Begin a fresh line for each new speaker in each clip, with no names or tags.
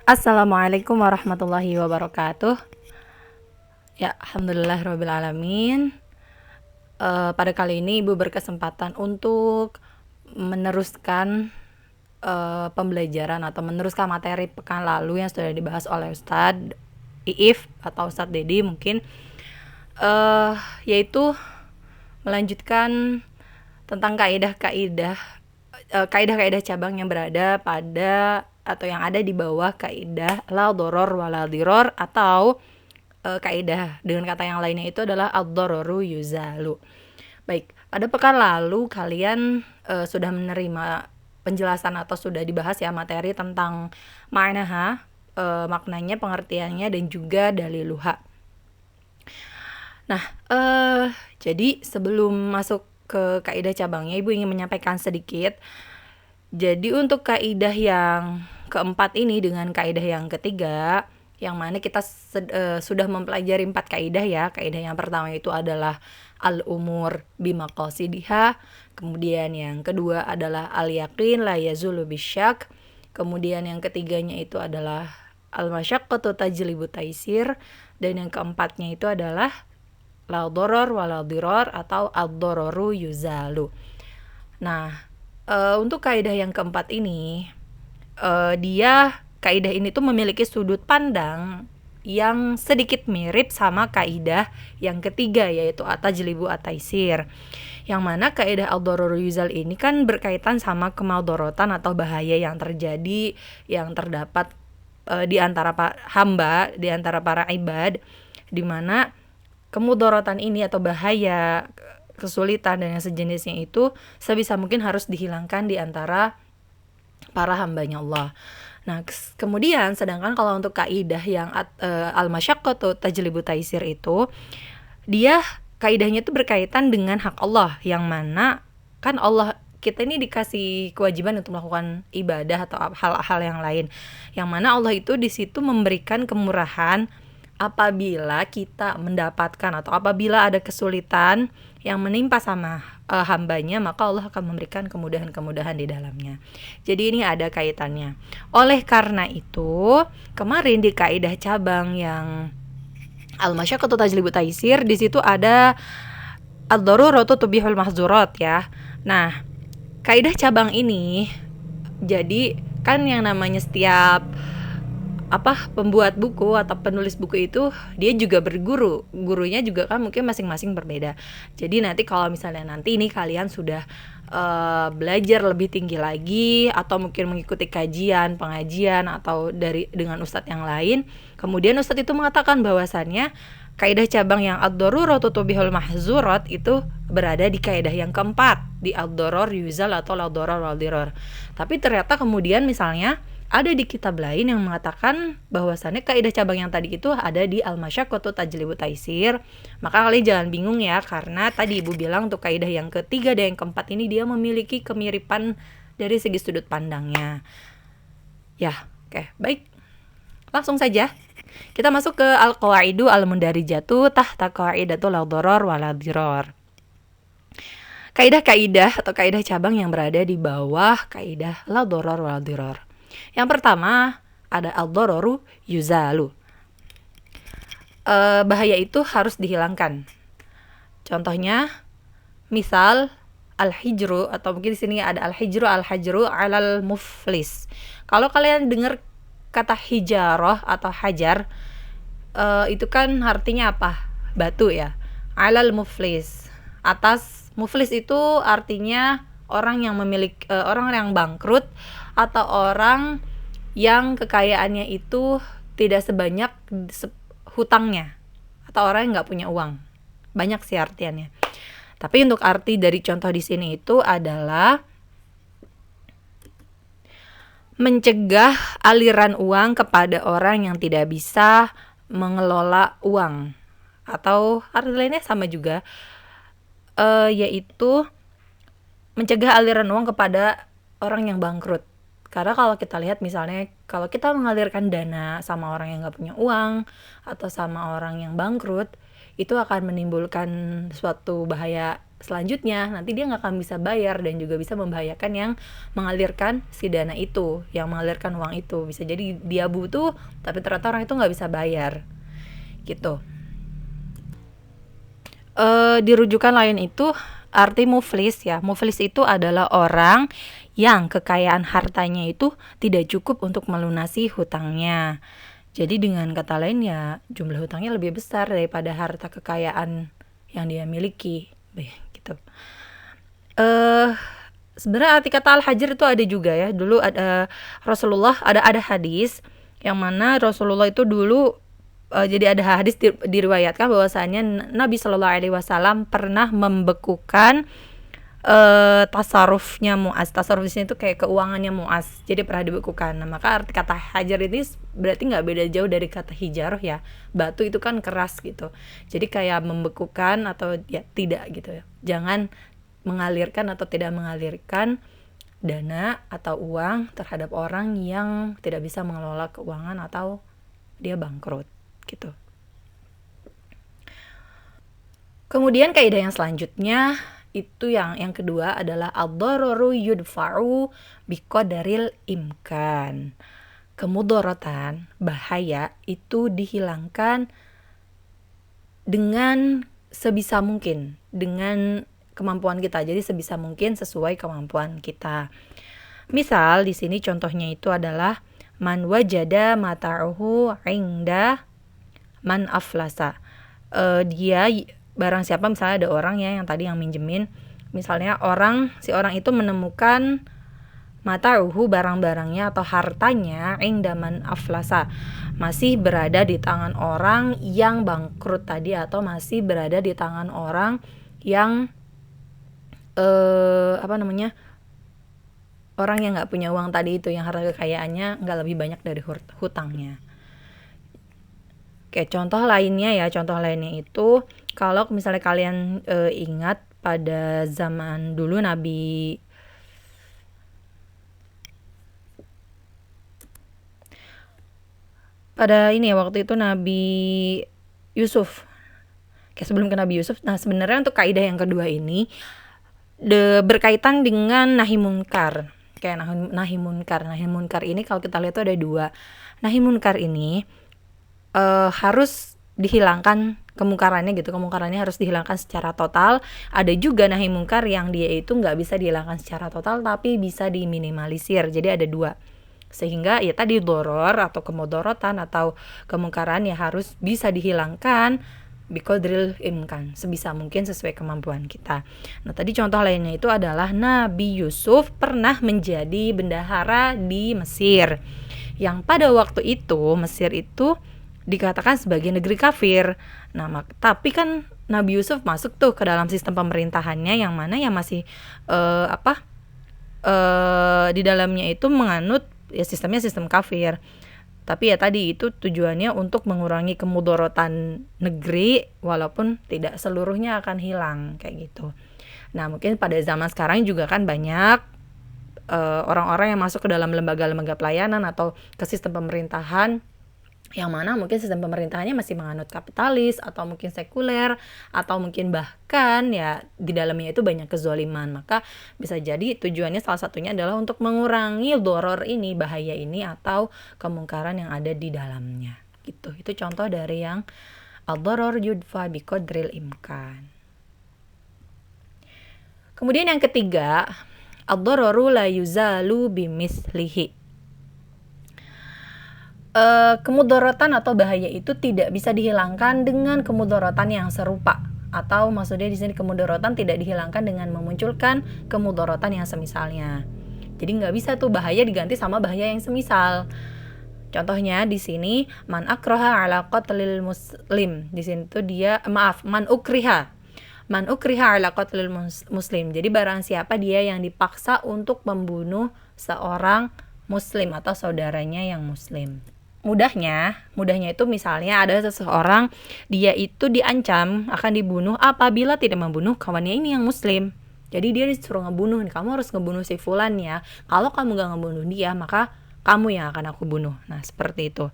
Assalamualaikum warahmatullahi wabarakatuh. Ya, alhamdulillahirabbil alamin. Pada kali ini Ibu berkesempatan untuk meneruskan pembelajaran atau meneruskan materi pekan lalu yang sudah dibahas oleh Ustadz Iif atau Ustadz Dedi mungkin, eh yaitu melanjutkan tentang kaidah-kaidah cabang yang berada pada atau yang ada di bawah kaidah la doror wala diror, atau kaidah dengan kata yang lainnya itu adalah ad-dararu yuzalu. Baik, pada pekan lalu kalian sudah menerima penjelasan atau sudah dibahas ya materi tentang ma'naha, maknanya, pengertiannya, dan juga daliluha. Nah, jadi sebelum masuk ke kaidah cabangnya, Ibu ingin menyampaikan sedikit. Jadi untuk kaidah yang keempat ini dengan kaidah yang ketiga, yang mana kita sudah mempelajari 4 kaidah ya. Kaidah yang pertama itu adalah al-umur bimaqasidiha, kemudian yang kedua adalah al-yaqin la yazulu bisyak, kemudian yang ketiganya itu adalah al-masyaqqatu tajlibu taisir, dan yang keempatnya itu adalah la doror wala diror atau ad-dararu yuzalu. Nah, untuk kaidah yang keempat ini, kaidah ini tuh memiliki sudut pandang yang sedikit mirip sama kaidah yang ketiga, yaitu at-tajlibu at-taisir. Yang mana kaidah ad-dararu yuzal ini kan berkaitan sama kemaudorotan atau bahaya yang terjadi, yang terdapat di antara hamba, di antara para ibad, di mana kemudorotan ini atau bahaya, kesulitan dan yang sejenisnya itu sebisa mungkin harus dihilangkan di antara para hambanya Allah. Nah, kemudian sedangkan kalau untuk kaidah yang al-masyaqqatu tajlibu taisir itu, dia kaidahnya itu berkaitan dengan hak Allah, yang mana kan Allah, kita ini dikasih kewajiban untuk melakukan ibadah atau hal-hal yang lain, yang mana Allah itu di situ memberikan kemurahan apabila kita mendapatkan atau apabila ada kesulitan yang menimpa sama hambanya, maka Allah akan memberikan kemudahan-kemudahan di dalamnya. Jadi ini ada kaitannya. Oleh karena itu, kemarin di kaidah cabang yang al-masyaqqatu tajlibu taisir, di situ ada ad-daruratu tubihul mahzurat ya. Nah, kaidah cabang ini, jadi kan yang namanya setiap pembuat buku atau penulis buku itu dia juga berguru, gurunya juga kan mungkin masing-masing berbeda. Jadi nanti kalau misalnya nanti ini kalian sudah belajar lebih tinggi lagi atau mungkin mengikuti pengajian atau dengan ustadz yang lain, kemudian ustadz itu mengatakan bahwasannya kaidah cabang yang ad-daruratu tubihul mahzurat itu berada di kaidah yang keempat, di ad-darar yuzal atau la darar wal dirar. Tapi ternyata kemudian misalnya ada di kitab lain yang mengatakan bahwasannya kaidah cabang yang tadi itu ada di al-masyaqqatu tajlibu taisir. Maka kalian jangan bingung ya, karena tadi Ibu bilang untuk kaidah yang ketiga dan yang keempat ini dia memiliki kemiripan dari segi sudut pandangnya. Ya, oke, baik. Langsung saja kita masuk ke al-qawaidu al-mundarijatu tahta qaidatul la darar wala dirar. Kaidah-kaidah atau kaidah cabang yang berada di bawah kaidah la darar wala dirar. Yang pertama ada al-dararu yuzalu. Bahaya itu harus dihilangkan. Contohnya, misal al-hijru, atau mungkin di sini ada al-hajru alal muflis. Kalau kalian dengar kata hijarah atau hajar, itu kan artinya apa? Batu ya. Alal muflis, atas. Muflis itu artinya orang yang memiliki orang yang bangkrut atau orang yang kekayaannya itu tidak sebanyak hutangnya, atau orang yang nggak punya uang. Banyak sih artiannya. Tapi untuk arti dari contoh di sini itu adalah mencegah aliran uang kepada orang yang tidak bisa mengelola uang, atau arti lainnya sama juga, yaitu mencegah aliran uang kepada orang yang bangkrut. Karena kalau kita lihat misalnya, kalau kita mengalirkan dana sama orang yang gak punya uang atau sama orang yang bangkrut, itu akan menimbulkan suatu bahaya selanjutnya. Nanti dia nggak akan bisa bayar dan juga bisa membahayakan yang mengalirkan si dana itu, yang mengalirkan uang itu. Bisa jadi dia butuh tapi ternyata orang itu nggak bisa bayar gitu. Di rujukan lain itu arti muflis ya. Muflis itu adalah orang yang kekayaan hartanya itu tidak cukup untuk melunasi hutangnya. Jadi dengan kata lain ya jumlah hutangnya lebih besar daripada harta kekayaan yang dia miliki, gitu. Sebenarnya arti kata al-hajr itu ada juga ya. Dulu ada Rasulullah ada hadis yang mana Rasulullah itu dulu jadi ada hadis diriwayatkan bahwasanya Nabi Shallallahu Alaihi Wasallam pernah membekukan tasarufnya Muaz. Tasaruf di sini tuh kayak keuangannya Muaz. Jadi pernah dibekukan. Nah, maka arti kata hajar ini berarti nggak beda jauh dari kata hijarah ya. Batu itu kan keras gitu. Jadi kayak membekukan atau ya tidak gitu ya. Jangan mengalirkan atau tidak mengalirkan dana atau uang terhadap orang yang tidak bisa mengelola keuangan atau dia bangkrut gitu. Kemudian kaidah yang selanjutnya itu yang kedua adalah ad-dararu yudfa'u biqadaril imkan. Kemudaratan, bahaya itu dihilangkan dengan sebisa mungkin, dengan kemampuan kita. Jadi sebisa mungkin sesuai kemampuan kita. Misal di sini contohnya itu adalah man wajada mata'uhu 'inda man aflasa. Dia barang siapa, misalnya ada orang ya yang tadi yang minjemin, misalnya si orang itu menemukan mata'uhu, barang-barangnya atau hartanya, ingdaman aflasa, masih berada di tangan orang yang bangkrut tadi, atau masih berada di tangan orang yang orang yang nggak punya uang tadi itu, yang harta kekayaannya nggak lebih banyak dari hutangnya. Oke, contoh lainnya itu kalau misalnya kalian ingat pada zaman dulu waktu itu Nabi Yusuf. Sebelum ke Nabi Yusuf. Nah, sebenarnya untuk kaidah yang kedua ini berkaitan dengan nahi munkar. Kayak nahi munkar. Nahi munkar ini kalau kita lihat tuh ada dua. Nahi munkar ini harus dihilangkan kemungkarannya gitu. Kemungkarannya harus dihilangkan secara total. Ada juga nahi munkar yang dia itu nggak bisa dihilangkan secara total tapi bisa diminimalisir. Jadi ada dua. Sehingga ya tadi doror atau kemudorotan atau kemungkaran ya harus bisa dihilangkan biqadril imkan, sebisa mungkin sesuai kemampuan kita. Nah, tadi contoh lainnya itu adalah Nabi Yusuf pernah menjadi bendahara di Mesir. Yang pada waktu itu Mesir itu dikatakan sebagai negeri kafir. Nah, tapi kan Nabi Yusuf masuk tuh ke dalam sistem pemerintahannya yang mana yang masih di dalamnya itu menganut ya sistemnya sistem kafir. Tapi ya tadi itu tujuannya untuk mengurangi kemudorotan negeri, walaupun tidak seluruhnya akan hilang kayak gitu. Nah, mungkin pada zaman sekarang juga kan banyak orang-orang yang masuk ke dalam lembaga-lembaga pelayanan atau ke sistem pemerintahan yang mana mungkin sistem pemerintahannya masih menganut kapitalis atau mungkin sekuler atau mungkin bahkan ya di dalamnya itu banyak kezaliman. Maka bisa jadi tujuannya salah satunya adalah untuk mengurangi doror ini, bahaya ini atau kemungkaran yang ada di dalamnya gitu. Itu contoh dari yang ad-doror yudfa biqadril imkan. Kemudian yang ketiga, ad-dororu la yuzalu bimislihi. Kemudorotan atau bahaya itu tidak bisa dihilangkan dengan kemudorotan yang serupa, atau maksudnya di sini kemudorotan tidak dihilangkan dengan memunculkan kemudorotan yang semisalnya. Jadi nggak bisa tuh bahaya diganti sama bahaya yang semisal. Contohnya di sini man akraha ala qatlil muslim. Di sini tuh man ukriha ala qatlil muslim. Jadi barang siapa dia yang dipaksa untuk membunuh seorang muslim atau saudaranya yang muslim. Mudahnya itu misalnya ada seseorang, dia itu diancam akan dibunuh apabila tidak membunuh kawannya ini yang muslim. Jadi dia disuruh ngebunuh, kamu harus ngebunuh si fulan ya. Kalau kamu gak ngebunuh dia, maka kamu yang akan aku bunuh. Nah, seperti itu.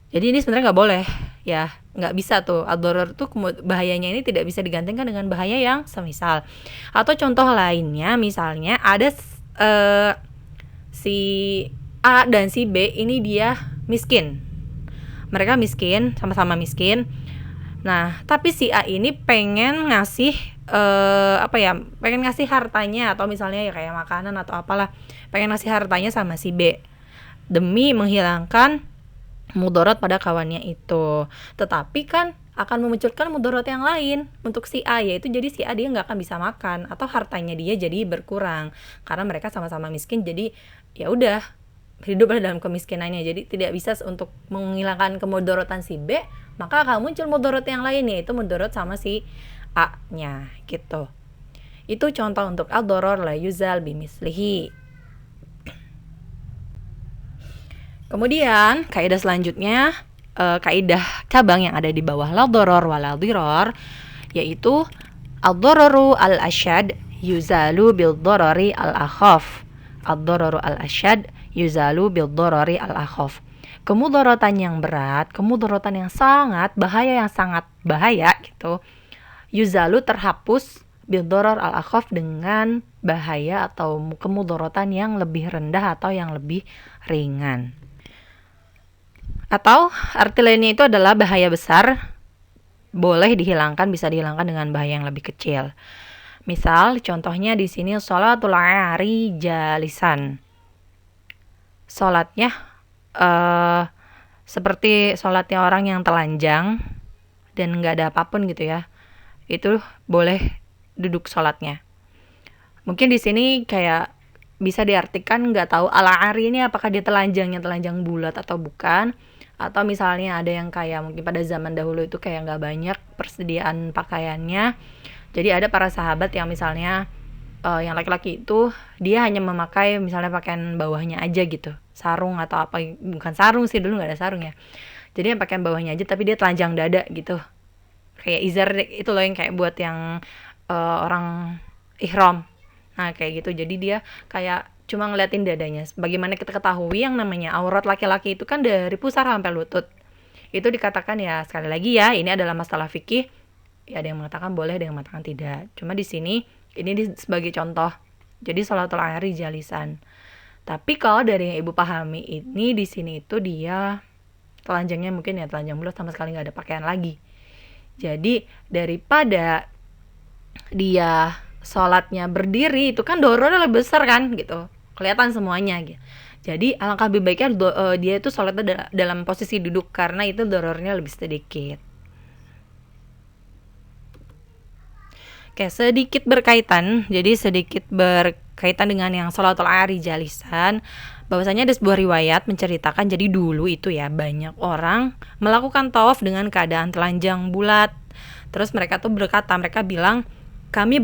Jadi ini sebenarnya nggak boleh ya, nggak bisa tuh. Ad-dharar tuh bahayanya ini tidak bisa digantikan dengan bahaya yang semisal. Atau contoh lainnya misalnya ada si A dan si B ini dia miskin. Mereka miskin, sama-sama miskin. Nah, tapi si A ini pengen ngasih pengen ngasih hartanya, atau misalnya ya kayak makanan atau apalah, pengen ngasih hartanya sama si B demi menghilangkan mudarat pada kawannya itu. Tetapi kan akan memunculkan mudarat yang lain untuk si A, yaitu jadi si A dia nggak akan bisa makan atau hartanya dia jadi berkurang karena mereka sama-sama miskin. Jadi ya udah hiduplah dalam kemiskinannya, jadi tidak bisa untuk menghilangkan kemudaratan si B, maka akan muncul mudarat yang lain, yaitu mudarat sama si A nya gitu. Itu contoh untuk ad-dharar la yuzal bimislihi. Kemudian kaidah selanjutnya, kaidah cabang yang ada di bawah la dharar wa la dhirar, yaitu ad-dhararu al-asyad yuzalu bil dharari al-akhaf. Ad-dhararu al-asyad yuzalu bil dharari al-akhaf. Kemudaratan yang berat, kemudaratan yang sangat bahaya gitu, yuzalu terhapus bil dharar al-akhaf dengan bahaya atau kemudaratan yang lebih rendah atau yang lebih ringan. Atau arti lainnya itu adalah bahaya besar boleh dihilangkan, bisa dihilangkan dengan bahaya yang lebih kecil. Misal contohnya di sini sholatul ari jalisan. Sholatnya seperti sholatnya orang yang telanjang dan nggak ada apapun gitu ya. Itu boleh duduk sholatnya. Mungkin di sini kayak bisa diartikan nggak tahu al-ari ini apakah dia telanjang bulat atau bukan, atau misalnya ada yang kayak mungkin pada zaman dahulu itu kayak nggak banyak persediaan pakaiannya, jadi ada para sahabat yang misalnya yang laki-laki itu dia hanya memakai misalnya pakaian bawahnya aja gitu, sarung atau apa, bukan sarung sih, dulu nggak ada sarung ya, jadi yang pakaian bawahnya aja tapi dia telanjang dada gitu, kayak izar itu loh yang kayak buat yang orang ihram. Nah kayak gitu, jadi dia kayak cuma ngeliatin dadanya. Bagaimana kita ketahui yang namanya aurat laki-laki itu kan dari pusar sampai lutut. Itu dikatakan ya, sekali lagi ya, ini adalah masalah fikih. Ya ada yang mengatakan boleh, ada yang mengatakan tidak. Cuma di sini ini sebagai contoh. Jadi sholatul ari jalisan. Tapi kalau dari yang ibu pahami ini di sini itu dia telanjangnya mungkin ya telanjang bulat, sama sekali nggak ada pakaian lagi. Jadi daripada dia sholatnya berdiri itu kan dorornya lebih besar kan gitu, kelihatan semuanya gitu. Jadi alangkah lebih baiknya dia itu sholatnya dalam posisi duduk karena itu dorornya lebih sedikit. Oke, sedikit berkaitan dengan yang sholatul ari jalisan, bahwasanya ada sebuah riwayat menceritakan jadi dulu itu ya banyak orang melakukan tawaf dengan keadaan telanjang bulat. Terus mereka tuh berkata, mereka bilang, kami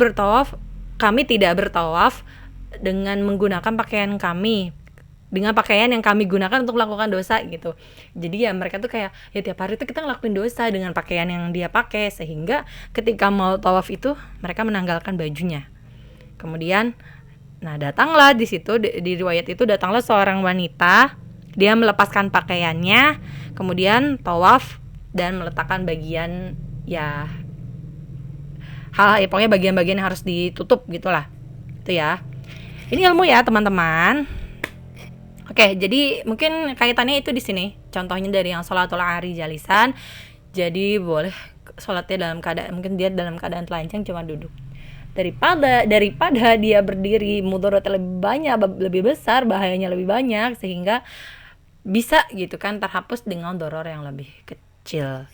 tidak bertawaf dengan menggunakan pakaian kami, dengan pakaian yang kami gunakan untuk melakukan dosa gitu. Jadi ya mereka tuh kayak ya tiap hari tuh kita ngelakuin dosa dengan pakaian yang dia pakai, sehingga ketika mau tawaf itu mereka menanggalkan bajunya. Kemudian datanglah di situ di riwayat itu, datanglah seorang wanita, dia melepaskan pakaiannya, kemudian tawaf dan meletakkan bagian ya pokoknya bagian-bagian yang harus ditutup gitulah. Itu ya. Ini ilmu ya, teman-teman. Oke, jadi mungkin kaitannya itu di sini. Contohnya dari yang sholatul ari jalisan. Jadi boleh sholatnya dalam keadaan, mungkin dia dalam keadaan telanjang cuma duduk. Daripada dia berdiri, mudaratnya lebih banyak, lebih besar, bahayanya lebih banyak, sehingga bisa gitu kan terhapus dengan doror yang lebih kecil.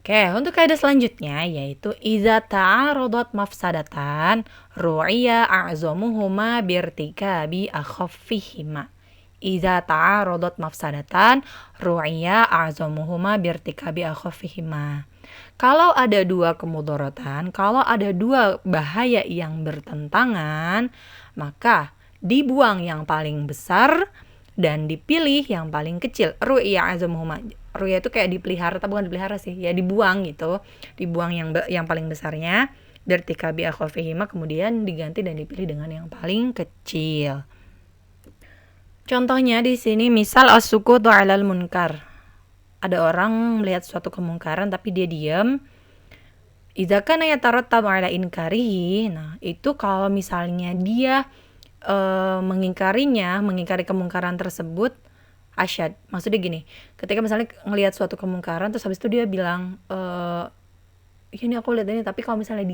Oke, untuk kaidah selanjutnya yaitu idza ta'aradat mafsadatan ru'iya a'zamuhuma birtikabi akhaffihima. Idza ta'aradat mafsadatan ru'iya a'zamuhuma birtikabi akhaffihima. Kalau ada dua kemudaratan, kalau ada dua bahaya yang bertentangan, maka dibuang yang paling besar dan dipilih yang paling kecil. Ru'iya a'zamuhuma. Ruya itu kayak dipelihara, tapi bukan dipelihara sih, ya dibuang gitu, dibuang yang paling besarnya, bertikabi bi akhafihima, kemudian diganti dan dipilih dengan yang paling kecil. Contohnya di sini misal as-sukutu 'alal munkar. Ada orang melihat suatu kemungkaran tapi dia diam. Idza kana yatarattabu 'ala inkarihi. Nah, itu kalau misalnya dia mengingkari kemungkaran tersebut, asyad. Maksudnya gini, ketika misalnya ngelihat suatu kemungkaran terus habis itu dia bilang ini aku lihat ini, tapi kalau misalnya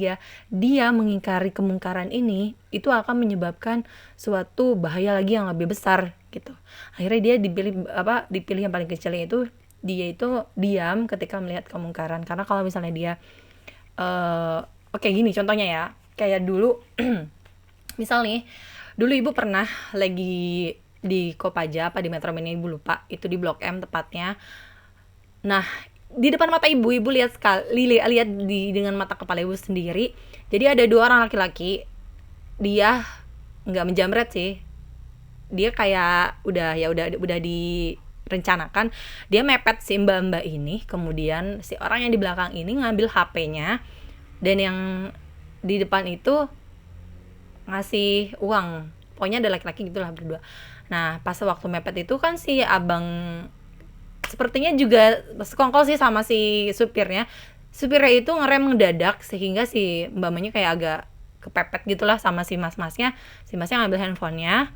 dia mengingkari kemungkaran ini, itu akan menyebabkan suatu bahaya lagi yang lebih besar gitu. Akhirnya dia dipilih yang paling kecil, itu dia itu diam ketika melihat kemungkaran. Karena kalau misalnya dia oke, gini contohnya ya, kayak dulu misal nih, dulu ibu pernah lagi di Kopaja di Metro Mini, ibu lupa, itu di Blok M tepatnya. Nah, di depan mata ibu lihat dengan mata kepala ibu sendiri. Jadi ada 2 orang laki-laki, dia nggak menjamret sih, dia kayak udah direncanakan, dia mepet si mbak ini, kemudian si orang yang di belakang ini ngambil HP-nya, dan yang di depan itu ngasih uang. Pokoknya ada laki-laki gitulah berdua. Nah, pas waktu mepet itu kan si abang sepertinya juga sekongkol sih sama si supirnya. Supirnya itu ngerem mendadak sehingga si mbaknya kayak agak kepepet gitulah sama si mas-masnya. Si masnya ngambil handphonenya.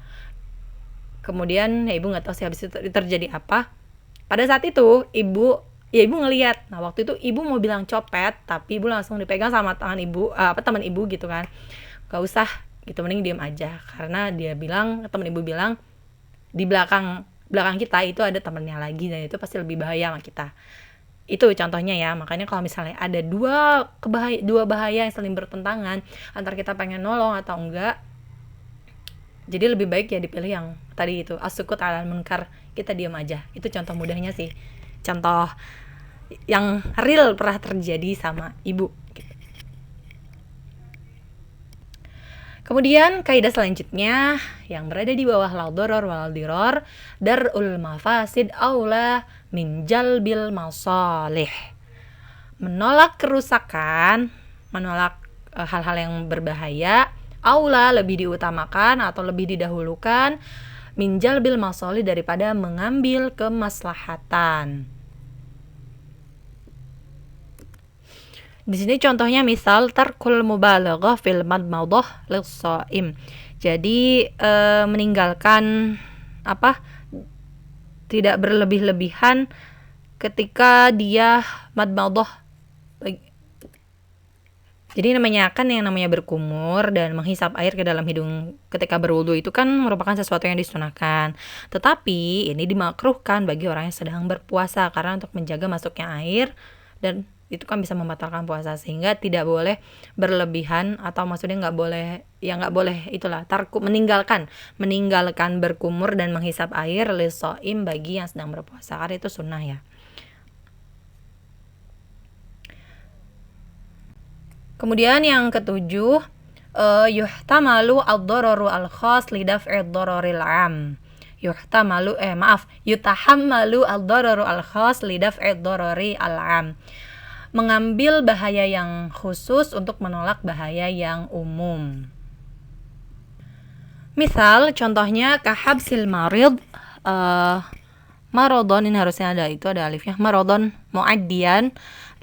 Kemudian ya ibu nggak tahu sih habis itu terjadi apa. Pada saat itu ibu ngelihat. Nah, waktu itu ibu mau bilang copet, tapi ibu langsung dipegang sama teman ibu gitu kan. Gak usah gitu, mending diam aja, karena teman ibu bilang di belakang kita itu ada temennya lagi, dan itu pasti lebih bahaya sama kita. Itu contohnya ya. Makanya kalau misalnya ada dua bahaya yang saling bertentangan antara kita pengen nolong atau enggak, jadi lebih baik ya dipilih yang tadi itu, as-sukut 'alal munkar, kita diam aja. Itu contoh mudahnya sih, contoh yang real pernah terjadi sama ibu. Kemudian kaidah selanjutnya yang berada di bawah la doror wal diror, darul mafasid aula min jalbil masalih. Menolak kerusakan, menolak hal-hal yang berbahaya, aula lebih diutamakan atau lebih didahulukan, min jalbil masalih daripada mengambil kemaslahatan. Di sini contohnya misal tarkul mubalaghah fil madmadah lis-shaim. Jadi meninggalkan tidak berlebih-lebihan ketika dia madmadah. Jadi namanya berkumur dan menghisap air ke dalam hidung ketika berwudu itu kan merupakan sesuatu yang disunahkan. Tetapi ini dimakruhkan bagi orang yang sedang berpuasa, karena untuk menjaga masuknya air, dan itu kan bisa membatalkan puasa, sehingga tidak boleh berlebihan, atau maksudnya nggak boleh itulah meninggalkan berkumur dan menghisap air lis-shaim bagi yang sedang berpuasa, karena itu sunnah ya. Kemudian yang ketujuh, yuhtamalu ad-dararu al-khas li daf'i ad-dararil 'am. Yutahammalu ad-dararu al-khas li daf'i ad-darari al-'am. Mengambil bahaya yang khusus untuk menolak bahaya yang umum. Misal contohnya kahabsil marid, maradon, ini harusnya ada alifnya, maradon muaddiyan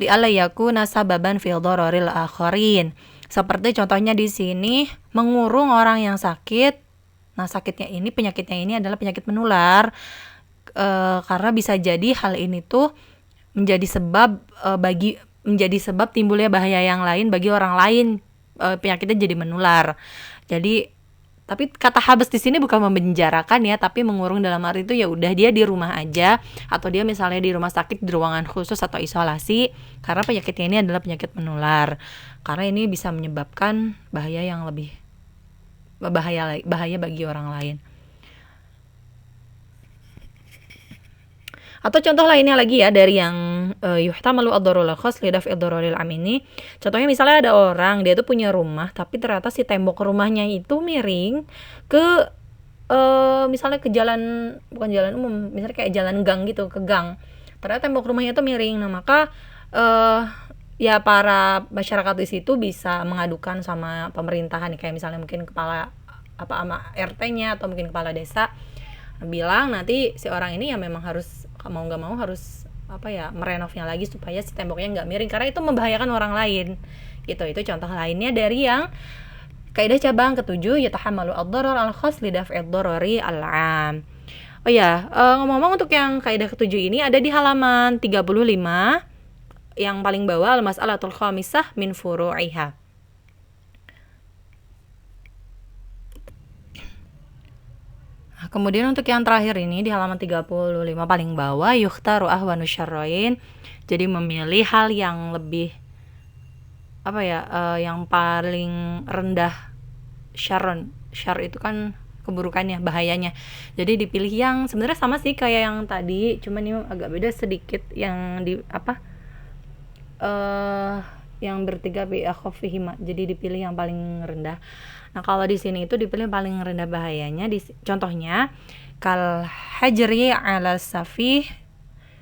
li alla yakuna sababan fi dararil akharin. Seperti contohnya di sini, mengurung orang yang sakit. Nah, penyakitnya ini adalah penyakit menular, karena bisa jadi hal ini tuh menjadi sebab timbulnya bahaya yang lain bagi orang lain, penyakitnya jadi menular. Jadi tapi kata habs di sini bukan memenjarakan ya, tapi mengurung dalam arti itu ya udah dia di rumah aja, atau dia misalnya di rumah sakit di ruangan khusus atau isolasi, karena penyakitnya ini adalah penyakit menular. Karena ini bisa menyebabkan bahaya yang lebih bahaya bagi orang lain. Atau contoh lainnya lagi ya, dari yang yuhtamalu ad-dararul khas li daf'i ad-dararil 'am ini. Contohnya misalnya ada orang, dia tuh punya rumah, tapi ternyata si tembok rumahnya itu miring ke misalnya ke bukan jalan umum, misalnya kayak jalan gang gitu, ke gang. Ternyata tembok rumahnya itu miring. Nah, maka ya para masyarakat di situ bisa mengadukan sama pemerintahan, kayak misalnya mungkin kepala sama RT-nya atau mungkin kepala desa. bilang nanti si orang ini ya memang harus mau nggak mau harus merenovnya lagi supaya si temboknya nggak miring, karena itu membahayakan orang lain gitu. Itu contoh lainnya dari yang kaidah cabang ketujuh, yatahammalu ad-darar al-khas li daf'id darari al-'am. Oh ya, ngomong-ngomong untuk yang kaidah ketujuh ini ada di halaman 35 yang paling bawah, al-mas'alatul khamisah min furu'iha. Kemudian untuk yang terakhir ini di halaman 35 paling bawah, yukhtaru ahwanu syarrain. Jadi memilih hal yang lebih yang paling rendah syarron. Syar itu kan keburukannya, bahayanya. Jadi dipilih yang sebenarnya sama sih kayak yang tadi, cuman ini agak beda sedikit, yang di yang bertiga bi akhafihima. Jadi dipilih yang paling rendah. Nah, kalau di sini itu dipilih paling rendah bahayanya. Contohnya kal hajri 'ala safih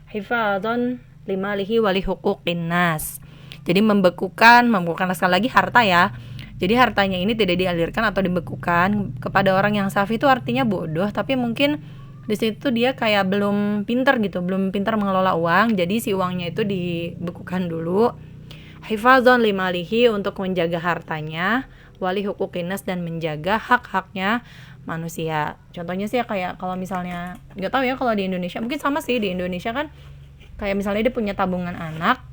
hifadzan limalihi wa li huquqin nas. Jadi membekukan sekali lagi harta ya. Jadi hartanya ini tidak dialirkan atau dibekukan kepada orang yang safih, itu artinya bodoh, tapi mungkin di situ dia kayak belum pintar gitu, belum pintar mengelola uang. Jadi si uangnya itu dibekukan dulu. Hifadzan limalihi, untuk menjaga hartanya, wali huquqinas, dan menjaga hak-haknya manusia. Contohnya sih kayak kalau misalnya, nggak tahu ya kalau di Indonesia, mungkin sama sih, di Indonesia kan kayak misalnya dia punya tabungan anak,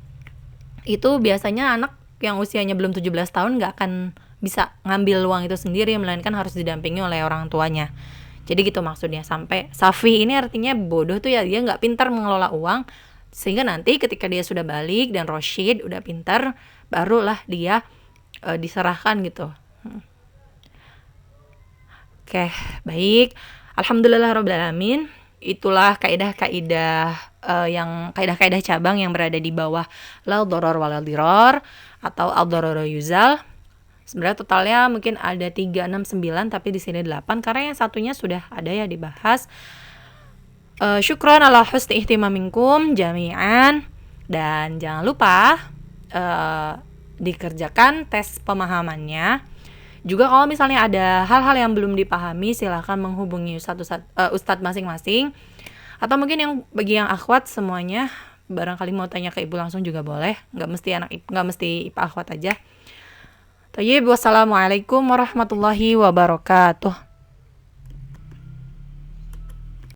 itu biasanya anak yang usianya belum 17 tahun nggak akan bisa ngambil uang itu sendiri, melainkan harus didampingi oleh orang tuanya. Jadi gitu maksudnya. Sampai safi ini artinya bodoh tuh ya, dia nggak pintar mengelola uang, sehingga nanti ketika dia sudah balik dan rasyid, udah pintar, barulah dia diserahkan gitu. Oke, baik. Alhamdulillahirrabbilalamin. Itulah kaidah-kaidah yang kaidah-kaidah cabang yang berada di bawah la dharar wala dirar atau ad-dararu yuzal. Sebenarnya totalnya mungkin ada 3, 6, 9, tapi di sini 8 karena yang satunya sudah ada ya dibahas. Syukran ala husni ihtimaminkum jami'an, dan jangan lupa dikerjakan tes pemahamannya. Juga kalau misalnya ada hal-hal yang belum dipahami, silahkan menghubungi ustadz masing-masing, atau mungkin yang bagi yang akhwat semuanya barangkali mau tanya ke ibu langsung juga boleh, nggak mesti ipa akhwat aja. Wassalamualaikum warahmatullahi wabarakatuh.